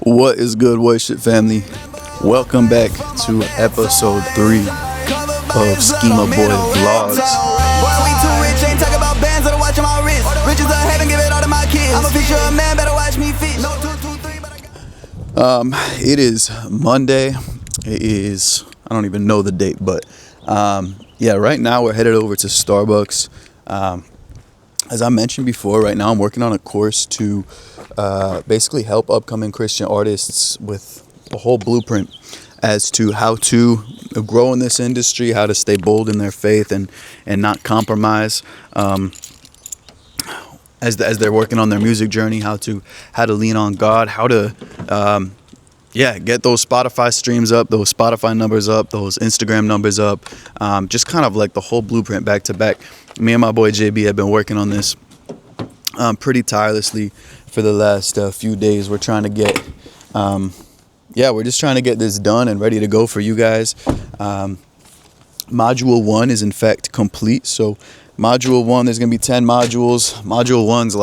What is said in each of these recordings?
What is good, worship family? Welcome back to episode 3 of Skema Boy Vlogs. It is Monday. It is, I don't even know the date, but yeah, right now we're headed over to Starbucks. As I mentioned before, right now I'm working on a course to basically help upcoming Christian artists with a whole blueprint as to how to grow in this industry, how to stay bold in their faith and not compromise as they're working on their music journey, how to lean on God, how to get those Spotify streams up, those Spotify numbers up, those Instagram numbers up, just kind of like the whole blueprint back to back. Me and my boy JB have been working on this pretty tirelessly for the last few days. We're trying to get, we're just trying to get this done and ready to go for you guys. Module 1 is in fact complete. So module 1, there's going to be 10 modules. Module 1's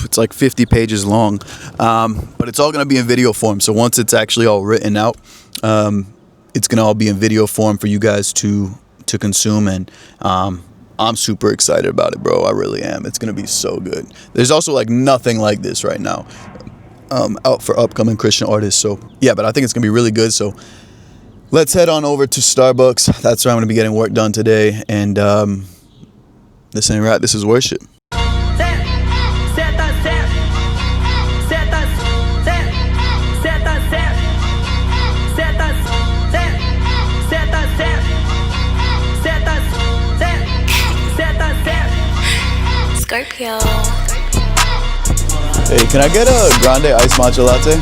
it's like 50 pages long, but it's all going to be in video form. So once it's actually all written out, it's going to all be in video form for you guys to consume, and I'm super excited about it, bro. I really am. It's gonna be so good. There's also like nothing like this right now out for upcoming Christian artists. So yeah, but I think it's gonna be really good. So let's head on over to Starbucks. That's where I'm gonna be getting work done today. And this ain't right. This is worship. Scorpio. Hey, can I get a grande iced matcha latte?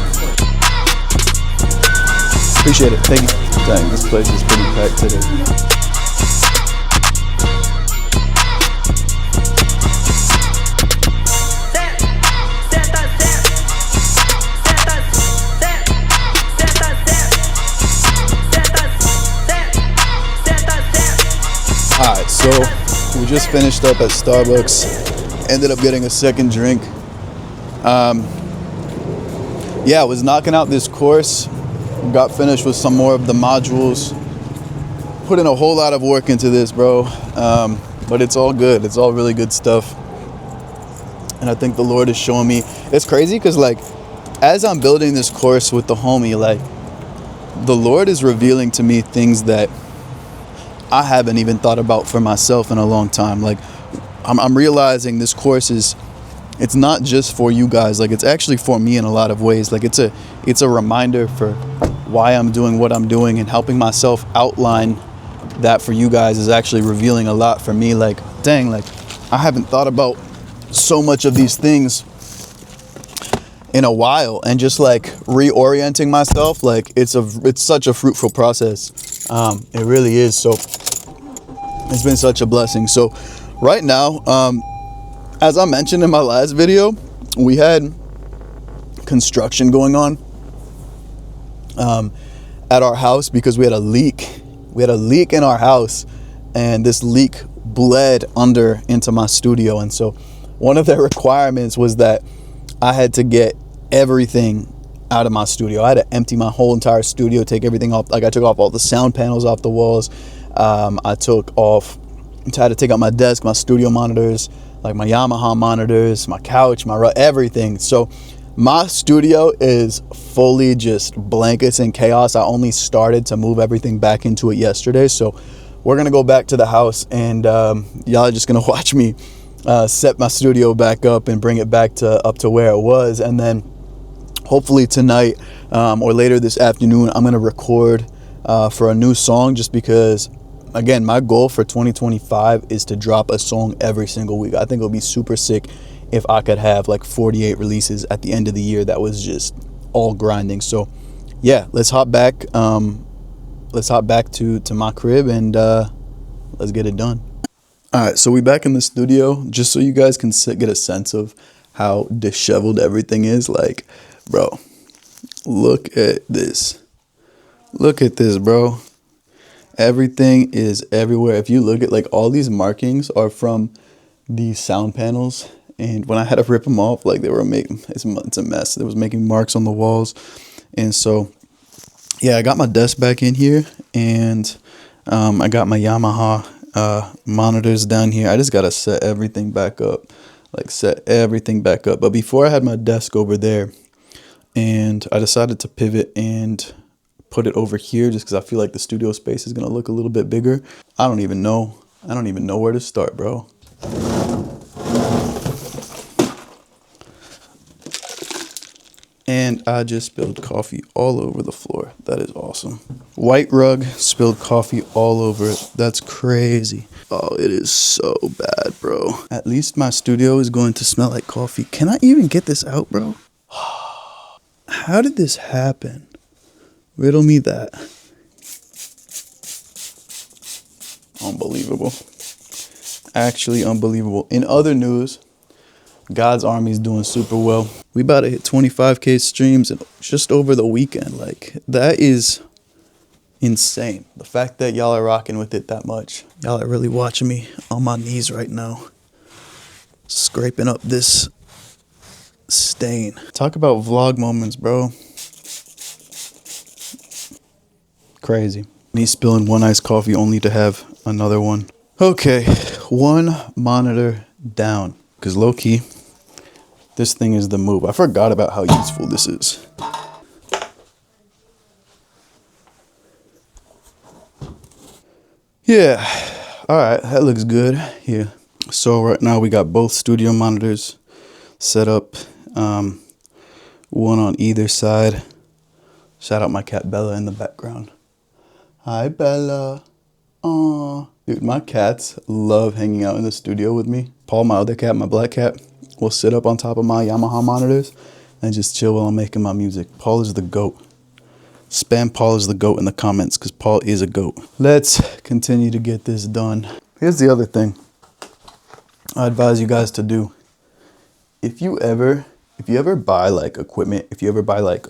Appreciate it. Thank you. Dang, this place is pretty packed today. Alright, so we just finished up at Starbucks. Ended up getting a second drink. I was knocking out this course. Got finished with some more of the modules. Put in a whole lot of work into this, bro. But it's all good. It's all really good stuff. And I think the Lord is showing me. It's crazy because, like, as I'm building this course with the homie, like, the Lord is revealing to me things that I haven't even thought about for myself in a long time. Like, I'm realizing this course it's not just for you guys. Like, it's actually for me in a lot of ways. Like, it's a reminder for why I'm doing what I'm doing, and helping myself outline that for you guys is actually revealing a lot for me. Like, dang, like, I haven't thought about so much of these things in a while, and just like reorienting myself, like it's such a fruitful process. It really is. So it's been such a blessing. So right now, as I mentioned in my last video, we had construction going on at our house because we had a leak. We had a leak in our house, and this leak bled under into my studio. And so one of the requirements was that I had to get everything out of my studio. I had to empty my whole entire studio, take everything off. Like, I took off all the sound panels off the walls. I had to take out my desk, my studio monitors, like my Yamaha monitors, my couch, everything. So my studio is fully just blankets and chaos. I only started to move everything back into it yesterday. So we're going to go back to the house, and y'all are just going to watch me set my studio back up and bring it back up to where it was. And then hopefully tonight or later this afternoon, I'm going to record for a new song, just because, again, my goal for 2025 is to drop a song every single week. I think it would be super sick if I could have like 48 releases at the end of the year that was just all grinding. So yeah, let's hop back to my crib, and let's get it done. All right, so we back in the studio, just so you guys can get a sense of how disheveled everything is. Like, bro, look at this. Look at this, bro. Everything is everywhere. If you look at, like, all these markings are from these sound panels and when I had to rip them off, like they were making, it's a mess. It was making marks on the walls. And so, yeah, I got my desk back in here, and I got my Yamaha monitors down here. I just got to set everything back up, But before, I had my desk over there, and I decided to pivot and put it over here just because I feel like the studio space is going to look a little bit bigger. I don't even know where to start, bro. And I just spilled coffee all over the floor. That is awesome. White rug, spilled coffee all over it. That's crazy. Oh, it is so bad, bro. At least my studio is going to smell like coffee. Can I even get this out, bro? How did this happen? Riddle me that. Unbelievable. Actually unbelievable. In other news, God's Army is doing super well. We about to hit 25K streams just over the weekend. Like, that is insane. The fact that y'all are rocking with it that much. Y'all are really watching me on my knees right now, scraping up this stain. Talk about vlog moments, bro. Crazy. Me spilling one iced coffee only to have another one. Okay, one monitor down. Because low-key, this thing is the move. I forgot about how useful this is. Yeah, all right, that looks good. Yeah. So right now we got both studio monitors set up, one on either side. Shout out my cat Bella in the background. Hi, Bella. Aww. Dude, my cats love hanging out in the studio with me. Paul, my other cat, my black cat, will sit up on top of my Yamaha monitors and just chill while I'm making my music. Paul is the GOAT. Spam Paul is the GOAT in the comments because Paul is a GOAT. Let's continue to get this done. Here's the other thing I advise you guys to do. If you ever buy like equipment, if you ever buy like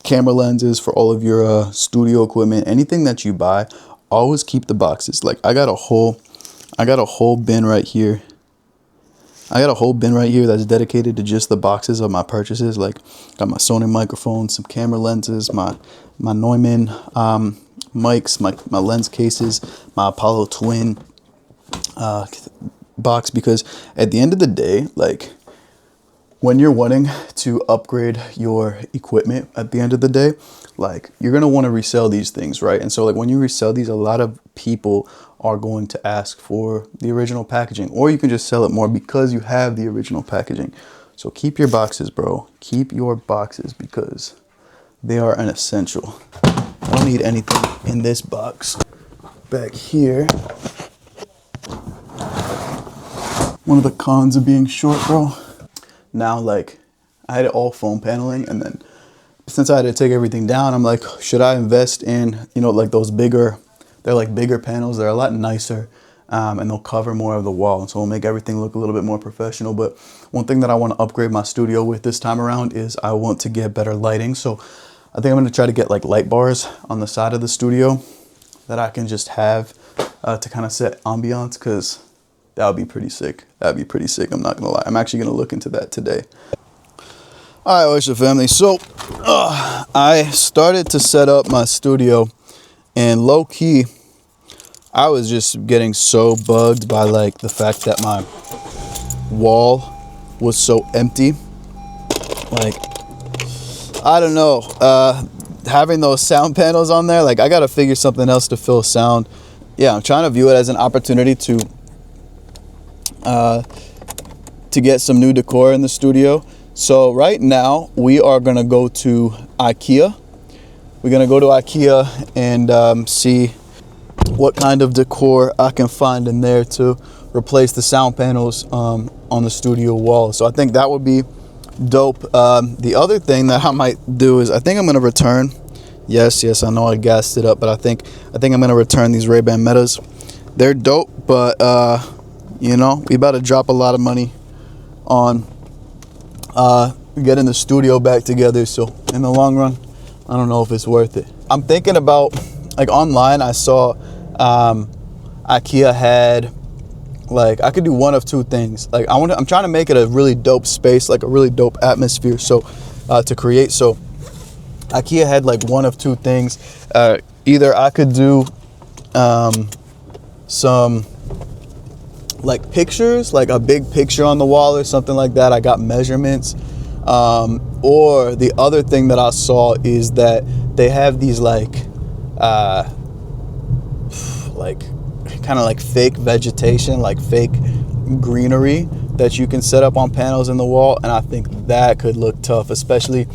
camera lenses for all of your studio equipment, anything that you buy, always keep the boxes. Like I got a whole bin right here. I got a whole bin right here that's dedicated to just the boxes of my purchases. Like got my Sony microphone, some camera lenses, my Neumann mics, my lens cases, my Apollo Twin box, because at the end of the day, like when you're wanting to upgrade your equipment at the end of the day, like you're going to want to resell these things, right? And so like when you resell these, a lot of people are going to ask for the original packaging, or you can just sell it more because you have the original packaging. So keep your boxes, bro. Keep your boxes because they are an essential. I don't need anything in this box. Back here. One of the cons of being short, bro. Now, like, I had it all foam paneling, and then since I had to take everything down, I'm like, should I invest in, you know, like those bigger, they're like bigger panels. They're a lot nicer, and they'll cover more of the wall. And so it'll make everything look a little bit more professional. But one thing that I want to upgrade my studio with this time around is I want to get better lighting. So I think I'm going to try to get like light bars on the side of the studio that I can just have to kind of set ambiance, because that would be pretty sick. That'd be pretty sick. I'm not going to lie. I'm actually going to look into that today. All right, Oyster family. So I started to set up my studio, and low key, I was just getting so bugged by like the fact that my wall was so empty. Like, I don't know, having those sound panels on there, like I got to figure something else to fill sound. Yeah, I'm trying to view it as an opportunity to get some new decor in the studio. So right now we are gonna go to IKEA. We're gonna go to IKEA and see what kind of decor I can find in there to replace the sound panels on the studio wall. So I think that would be dope. The other thing that I might do is I think I'm gonna return. Yes, I know I gassed it up, but I think I'm gonna return these Ray-Ban Metas. They're dope, but you know, we about to drop a lot of money on getting the studio back together. So in the long run, I don't know if it's worth it. I'm thinking about, like online, I saw IKEA had Like I could do one of two things. Like I'm trying to make it a really dope space, like a really dope atmosphere. So to create. So IKEA had like one of two things. Either I could do some like pictures, like a big picture on the wall or something like that. I got measurements. Or the other thing that I saw is that they have these like kind of like fake vegetation, like fake greenery that you can set up on panels in the wall. And I think that could look tough, especially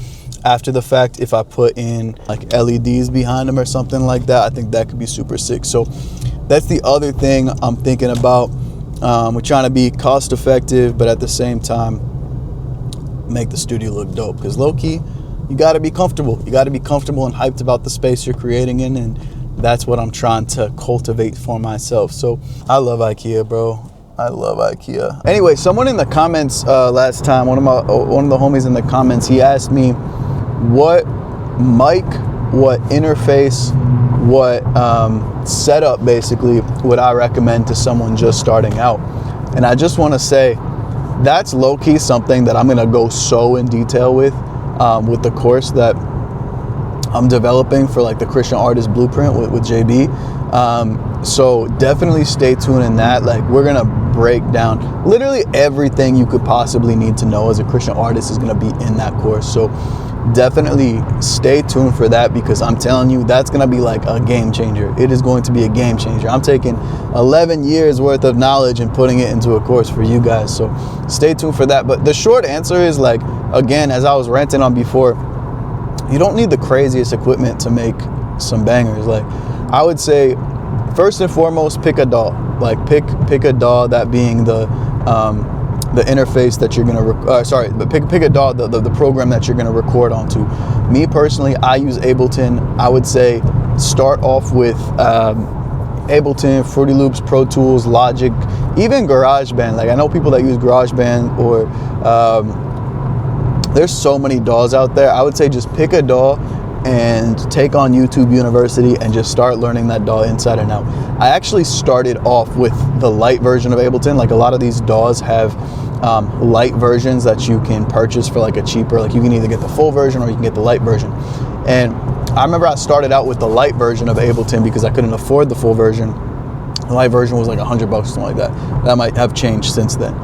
after the fact. If I put in like LEDs behind them or something like that, I think that could be super sick. So that's the other thing I'm thinking about. We're trying to be cost effective, but at the same time make the studio look dope, because low-key you got to be comfortable. You got to be comfortable and hyped about the space you're creating in, and that's what I'm trying to cultivate for myself. So I love IKEA, bro. I love IKEA. Anyway, someone in the comments last time, one of the homies in the comments, he asked me what mic, what interface, what setup basically would I recommend to someone just starting out. And I just want to say that's low-key something that I'm gonna go so in detail with the course that I'm developing for like the Christian Artist Blueprint with JB. So definitely stay tuned in that. Like we're gonna break down literally everything you could possibly need to know as a Christian artist is gonna be in that course. So definitely stay tuned for that, because I'm telling you, that's gonna be like a game changer. It is going to be a game changer. I'm taking 11 years worth of knowledge and putting it into a course for you guys. So stay tuned for that. But the short answer is, like, again, as I was ranting on before, you don't need the craziest equipment to make some bangers. Like I would say, first and foremost, pick a DAW. Like pick a DAW, that being the interface that you're gonna pick a DAW, the program that you're gonna record onto. Me personally, I use Ableton. I would say start off with Ableton, Fruity Loops, Pro Tools, Logic, even GarageBand. Like I know people that use GarageBand, or there's so many DAWs out there. I would say just pick a DAW and take on YouTube University and just start learning that DAW inside and out. I actually started off with the light version of Ableton. Like a lot of these DAWs have light versions that you can purchase for like a cheaper, like you can either get the full version or you can get the light version. And I remember I started out with the light version of Ableton because I couldn't afford the full version. The light version was like $100 or something like that. That might have changed since then.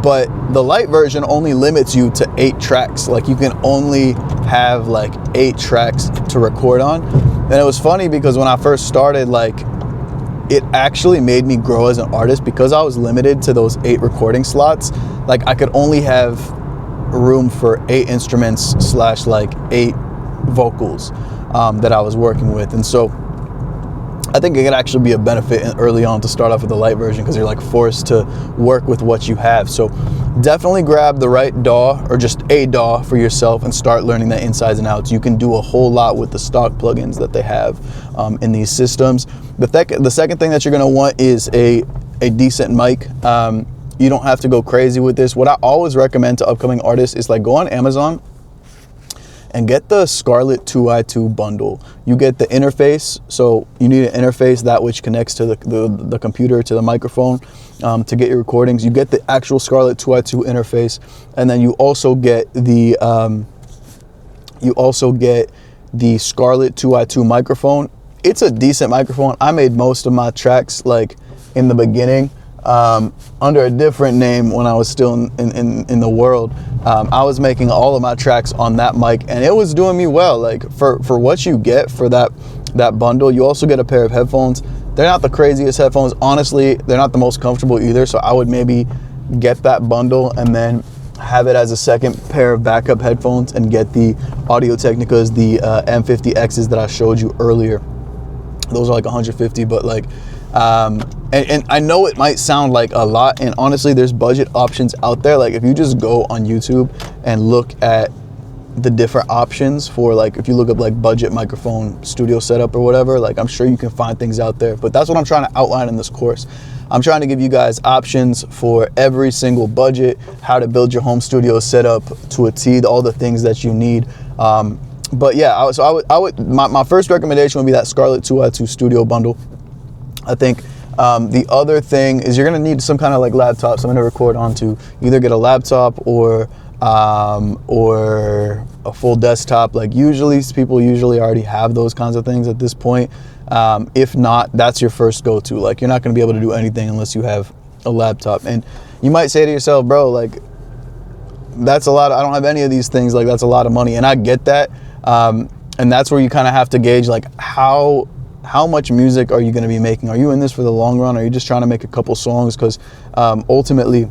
But the light version only limits you to 8 tracks. Like you can only have like 8 tracks to record on. And it was funny because when I first started, like it actually made me grow as an artist, because I was limited to those 8 recording slots. Like I could only have room for 8 instruments / like 8 vocals that I was working with. And so I think it could actually be a benefit early on to start off with the light version, because you're like forced to work with what you have. So definitely grab the right DAW, or just a DAW for yourself, and start learning the insides and outs. You can do a whole lot with the stock plugins that they have in these systems. The second thing that you're gonna want is a decent mic. You don't have to go crazy with this. What I always recommend to upcoming artists is like go on Amazon and get the Scarlett 2i2 bundle. You get the interface, so you need an interface that which connects to the computer, to the microphone, to get your recordings. You get the actual Scarlett 2i2 interface, and then you also get the Scarlett 2i2 microphone. It's a decent microphone. I made most of my tracks like in the beginning under a different name when I was still in the world. I was making all of my tracks on that mic, and it was doing me well. Like for what you get for that bundle, you also get a pair of headphones. They're not the craziest headphones. Honestly, they're not the most comfortable either. So I would maybe get that bundle and then have it as a second pair of backup headphones, and get the Audio-Technicas, the M50Xs that I showed you earlier. Those are like 150, but like, and I know it might sound like a lot, and honestly, there's budget options out there. Like if you just go on YouTube and look at the different options for, like, if you look up like budget microphone studio setup or whatever, like I'm sure you can find things out there. But that's what I'm trying to outline in this course. I'm trying to give you guys options for every single budget, how to build your home studio setup to a T, all the things that you need. But yeah, my first recommendation would be that Scarlett 2i2 Studio bundle. I think The other thing is you're gonna need some kind of like laptop, something to record onto. Either get a laptop or a full desktop. Like people usually already have those kinds of things at this point. If not, that's your first go-to. Like you're not gonna be able to do anything unless you have a laptop. And you might say to yourself, bro, like that's a lot. I don't have any of these things. Like that's a lot of money, and I get that. And that's where you kind of have to gauge like how much music are you going to be making? Are you in this for the long run? Or are you just trying to make a couple songs? Because ultimately,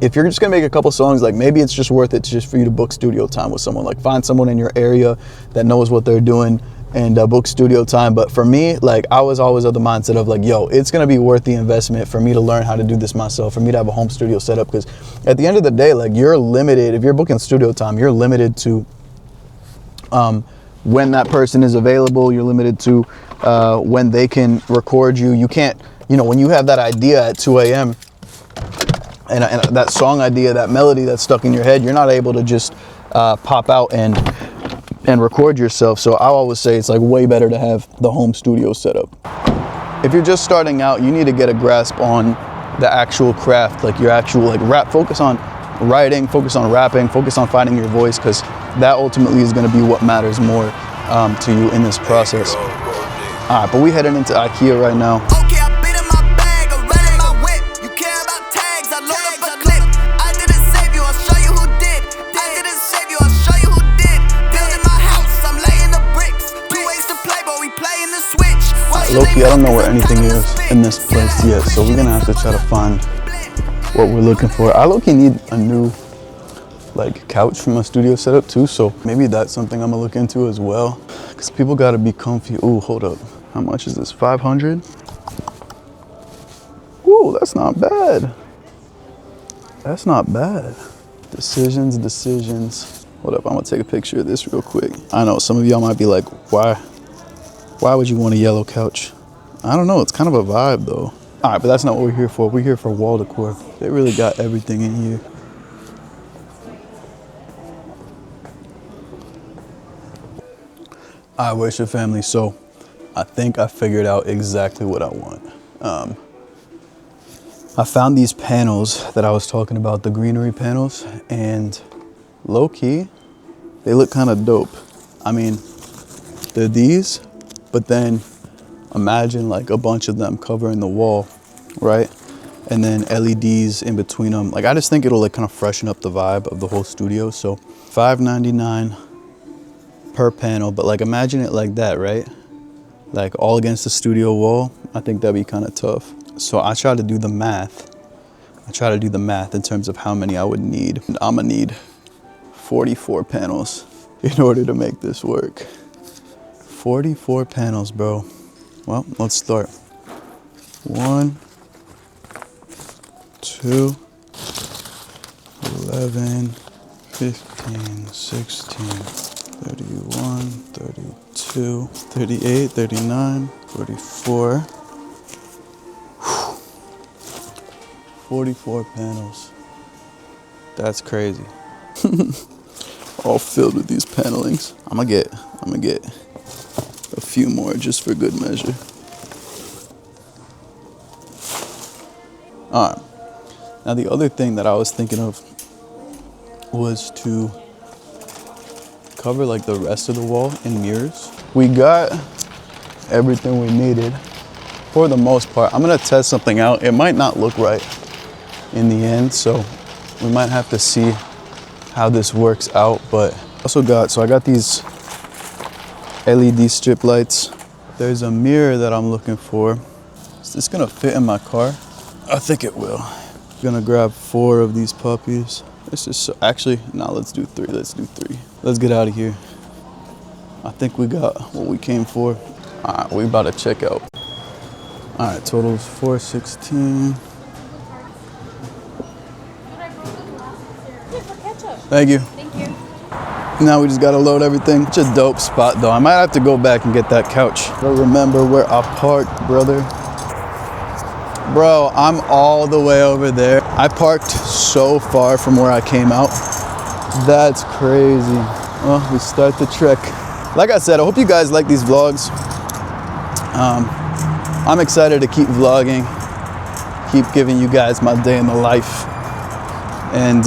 if you're just going to make a couple songs, like maybe it's just worth it just for you to book studio time with someone. Like find someone in your area that knows what they're doing and book studio time. But for me, like I was always of the mindset of like, yo, it's going to be worth the investment for me to learn how to do this myself, for me to have a home studio set up. Because at the end of the day, like you're limited. If you're booking studio time, you're limited to when that person is available. You're limited to when they can record you. You can't, when you have that idea at 2 a.m. and that song idea, that melody that's stuck in your head, you're not able to just pop out and record yourself. So I always say it's like way better to have the home studio set up. If you're just starting out, you need to get a grasp on the actual craft, like your actual like rap. Focus on writing, focus on rapping, focus on finding your voice, because that ultimately is going to be what matters more to you in this process. All right, but we heading into IKEA right now. Low-key, I don't know where anything is in this place yet, so we're gonna have to try to find what we're looking for. I low-key need a new like couch for my studio setup too, so maybe that's something I'm gonna look into as well, because people gotta be comfy. Ooh, hold up, how much is this? 500? Ooh, that's not bad. That's not bad. Decisions. Hold up, I'm gonna take a picture of this real quick. I know some of y'all might be like, why would you want a yellow couch? I don't know, it's kind of a vibe though. All right, but that's not what we're here for. We're here for wall decor. They really got everything in here. All right, where's your family? So I think I figured out exactly what I want. I found these panels that I was talking about, the greenery panels, and low-key, they look kind of dope. I mean, they're these, but then imagine like a bunch of them covering the wall, right? And then LEDs in between them. Like I just think it'll like kind of freshen up the vibe of the whole studio. So $5.99 per panel, but like imagine it like that, right? Like all against the studio wall. I think that'd be kind of tough. So I try to do the math. In terms of how many I would need. And I'm gonna need 44 panels in order to make this work. 44 panels, bro. Well, let's start. 1, 2, 11, 15, 16, 31, 32, 38, 39, 44. 44 panels. That's crazy. All filled with these panelings. I'm gonna get a few more just for good measure. All right. Now the other thing that I was thinking of was to cover like the rest of the wall in mirrors. We got everything we needed for the most part. I'm gonna test something out. It might not look right in the end, so we might have to see how this works out. But I got these LED strip lights. There's a mirror that I'm looking for. Is this gonna fit in my car? I think it will. I'm gonna grab 4 of these puppies. Actually, no, let's do 3. Let's get out of here. I think we got what we came for. All right, we about to check out. All right, total is $416. Thank you. Now we just gotta load everything. It's a dope spot though. I might have to go back and get that couch. But remember where I parked, brother. Bro, I'm all the way over there. I parked so far from where I came out. That's crazy. Well, we start the trek. Like I said, I hope you guys like these vlogs. I'm excited to keep vlogging, keep giving you guys my day in the life, and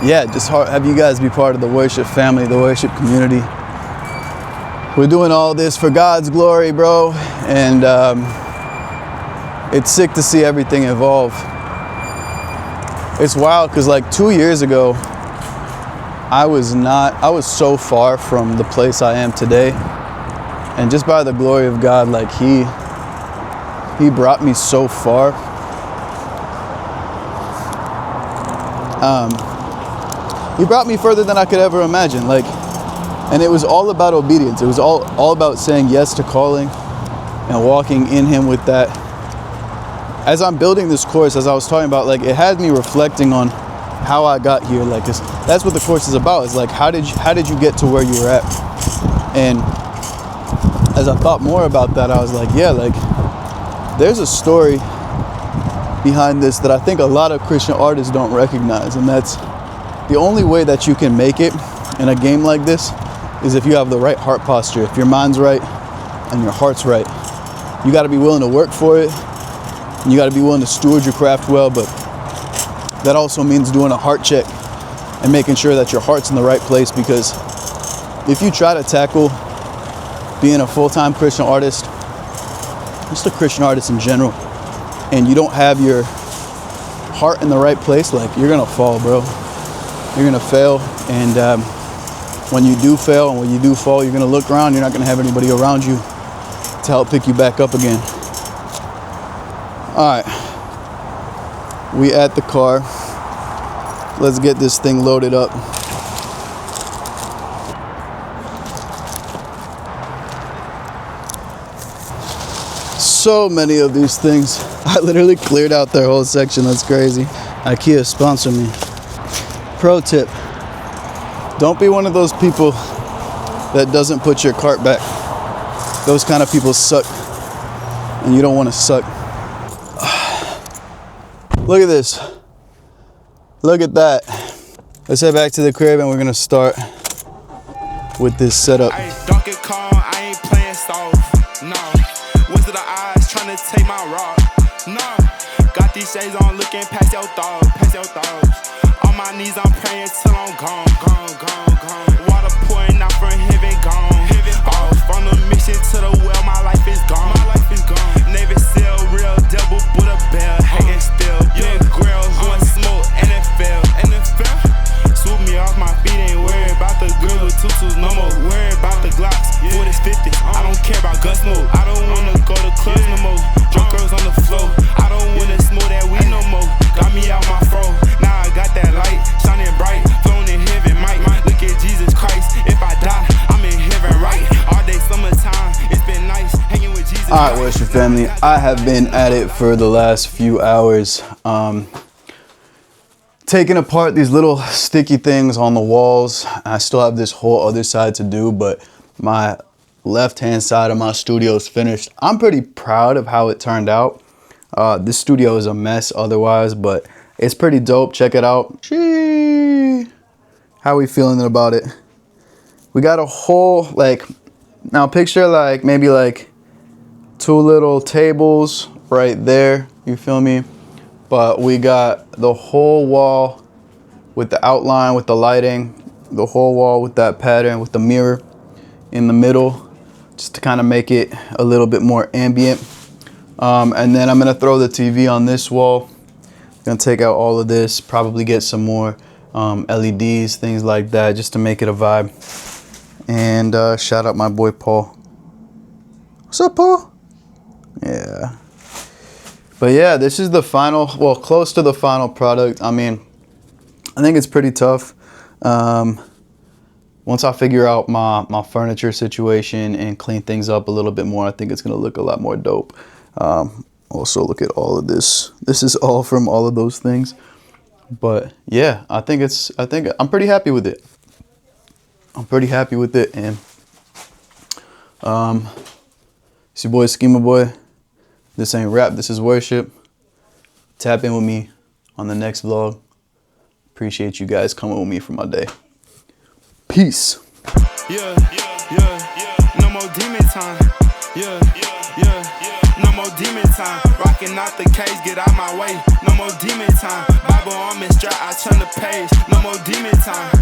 yeah, just have you guys be part of the worship family, the worship community. We're doing all this for God's glory, bro, and it's sick to see everything evolve. It's wild because like 2 years ago, I was so far from the place I am today, and just by the glory of God, like he brought me so far. He brought me further than I could ever imagine. Like, and it was all about obedience. It was all about saying yes to calling and walking in Him with that. As I'm building this course, as I was talking about, like, it had me reflecting on how I got here. Like, that's what the course is about. It's like, how did you get to where you're at? And as I thought more about that, I was like, yeah, like, there's a story behind this that I think a lot of Christian artists don't recognize, and that's the only way that you can make it in a game like this is if you have the right heart posture. If your mind's right and your heart's right, you got to be willing to work for it, and you got to be willing to steward your craft well. But that also means doing a heart check and making sure that your heart's in the right place, because if you try to tackle being a full-time Christian artist, just a Christian artist in general, and you don't have your heart in the right place, like, you're gonna fall, bro. You're gonna fail, and when you do fail and when you do fall, you're gonna look around, you're not gonna have anybody around you to help pick you back up again. All right, we at the car. Let's get this thing loaded up. So many of these things. I literally cleared out their whole section. That's crazy. IKEA sponsor me. Pro tip: don't be one of those people that doesn't put your cart back. Those kind of people suck, and you don't want to suck. Look at this. Look at that. Let's head back to the crib, and we're gonna start with this setup. Don't get called, I ain't playing soft. No. Wizard of eyes trying to take my rock. No. Got these shades on, looking past your thoughts, On my knees, I'm praying till I'm gone. Water pouring out from heaven, gone. Off from the mission to the well, my life is gone. Navy SEAL, real devil, Buddha bell, hating still. Big girls want smoke, NFL. Swoop me off my feet, ain't worried about the girls with tutus no more. Worried about the Glocks, 40s, 50s. I don't care about gun smoke. I don't wanna go to clubs no more. Drunk girls on the floor. I don't wanna smoke that weed no more. Got me out my fro. Now I got that light shining bright. Flown in heaven, Mike. Look at Jesus Christ. If I die, I'm in heaven, right? All day summertime, it's been nice hanging with Jesus. All right, worship family. I have been at it for the last few hours, taking apart these little sticky things on the walls. I still have this whole other side to do, but my left-hand side of my studio is finished. I'm pretty proud of how it turned out. This studio is a mess otherwise, but it's pretty dope. Check it out. How we feeling about it? We got a whole, like, now picture like maybe like 2 little tables right there. You feel me? But we got the whole wall with the outline, with the lighting, the whole wall with that pattern, with the mirror in the middle, just to kind of make it a little bit more ambient. And then I'm gonna throw the TV on this wall. Gonna take out all of this, probably get some more LEDs, things like that, just to make it a vibe. And shout out my boy Paul. What's up, Paul? Yeah. But yeah, this is the final, well, close to the final product. I mean, I think it's pretty tough. Once I figure out my furniture situation and clean things up a little bit more, I think it's gonna look a lot more dope. Also, look at all of this. This is all from all of those things. But yeah, I think I'm pretty happy with it. I'm pretty happy with it. And it's your boy Skema Boy. This ain't rap, this is worship. Tap in with me on the next vlog. Appreciate you guys coming with me for my day. Peace. Yeah, no more demon time. Yeah, yeah. No more demon time. Rocking out the cage, get out my way. No more demon time. Bible on me strap, I turn the page. No more demon time.